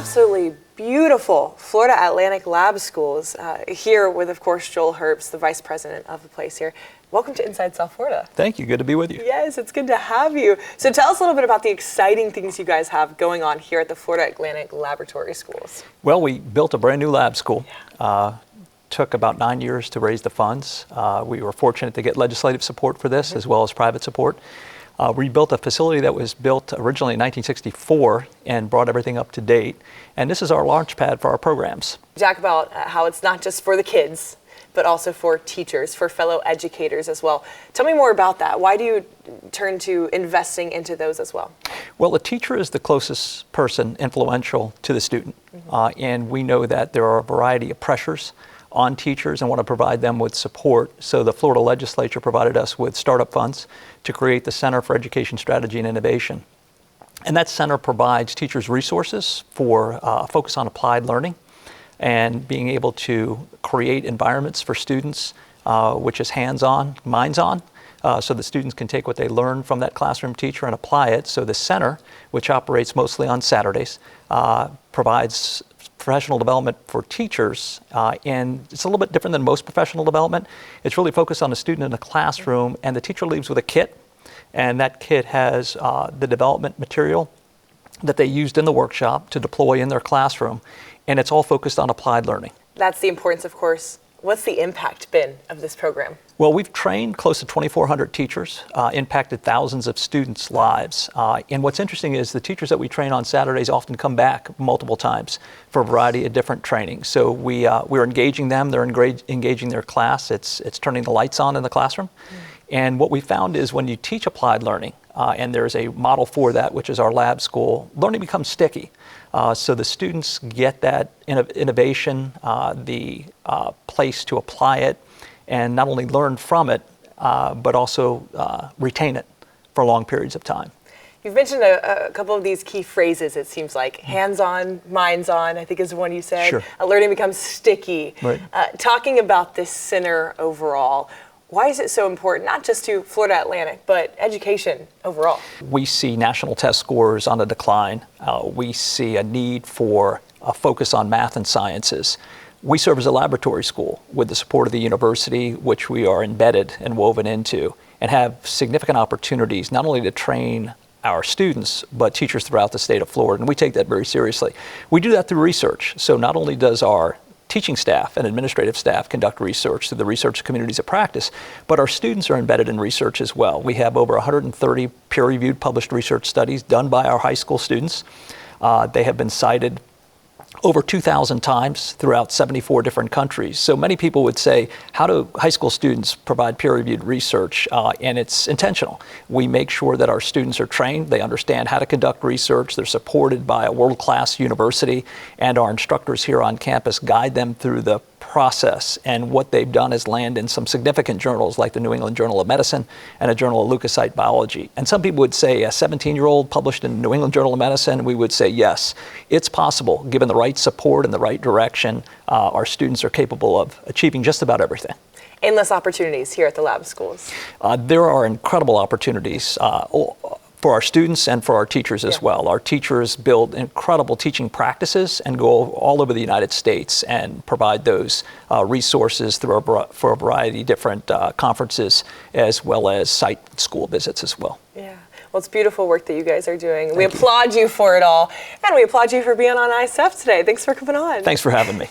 absolutely beautiful Florida Atlantic Lab Schools here with, of course, Joel Herbst, the Vice President of the place here. Welcome to Inside South Florida. Thank you. Good to be with you. Yes, it's good to have you. So tell us a little bit about the exciting things you guys have going on here at the Florida Atlantic Laboratory Schools. Well, we built a brand new lab school. Took about 9 years to raise the funds. We were fortunate to get legislative support for this as well as private support. We built a facility that was built originally in 1964 and brought everything up to date. And this is our launch pad for our programs. Talk about how it's not just for the kids, but also for teachers, for fellow educators as well. Tell me more about that. Why do you turn to investing into those as well? Well, a teacher is the closest person influential to the student. And we know that there are a variety of pressures on teachers and want to provide them with support. So the Florida legislature provided us with startup funds to create the Center for Education Strategy and Innovation. And that center provides teachers resources for focus on applied learning and being able to create environments for students, which is hands-on, minds-on, so the students can take what they learn from that classroom teacher and apply it. So the center, which operates mostly on Saturdays, provides professional development for teachers, and it's a little bit different than most professional development. It's really focused on the student in the classroom, and the teacher leaves with a kit, and that kit has the development material that they used in the workshop to deploy in their classroom, and it's all focused on applied learning. That's the importance, of course. What's the impact been of this program? Well, we've trained close to 2,400 teachers, impacted thousands of students' lives. And what's interesting is the teachers that we train on Saturdays often come back multiple times for a variety of different trainings. So we're engaging them, they're engaging their class, it's turning the lights on in the classroom. And what we found is when you teach applied learning, and there's a model for that, which is our lab school, learning becomes sticky. So the students get that innovation, the place to apply it, and not only learn from it, but also retain it for long periods of time. You've mentioned a couple of these key phrases, it seems like. Hands-on, minds-on, I think is one you said. Sure. Learning becomes sticky. Right. Talking about this center overall, why is it so important, not just to Florida Atlantic, but education overall? We see national test scores on a decline. We see a need for a focus on math and sciences. We serve as a laboratory school with the support of the university, which we are embedded and woven into, and have significant opportunities not only to train our students, but teachers throughout the state of Florida, and we take that very seriously. We do that through research. So not only does our teaching staff and administrative staff conduct research through the research communities of practice, but our students are embedded in research as well. We have over 130 peer-reviewed published research studies done by our high school students. They have been cited over 2,000 times throughout 74 different countries. So many people would say, how do high school students provide peer-reviewed research? And it's intentional. We make sure that our students are trained, they understand how to conduct research, they're supported by a world-class university, and our instructors here on campus guide them through the process. And what they've done is land in some significant journals like the New England Journal of Medicine and a Journal of Leukocyte Biology. And some people would say a 17-year-old published in the New England Journal of Medicine, we would say yes, it's possible. Given the right support and the right direction, our students are capable of achieving just about everything. Endless opportunities here at the lab schools. There are incredible opportunities for our students and for our teachers as well. Our teachers build incredible teaching practices and go all over the United States and provide those resources for a variety of different conferences, as well as site school visits as well. Yeah. Well, it's beautiful work that you guys are doing. We applaud you for it all, and we applaud you for being on ISF today. Thanks for coming on. Thanks for having me.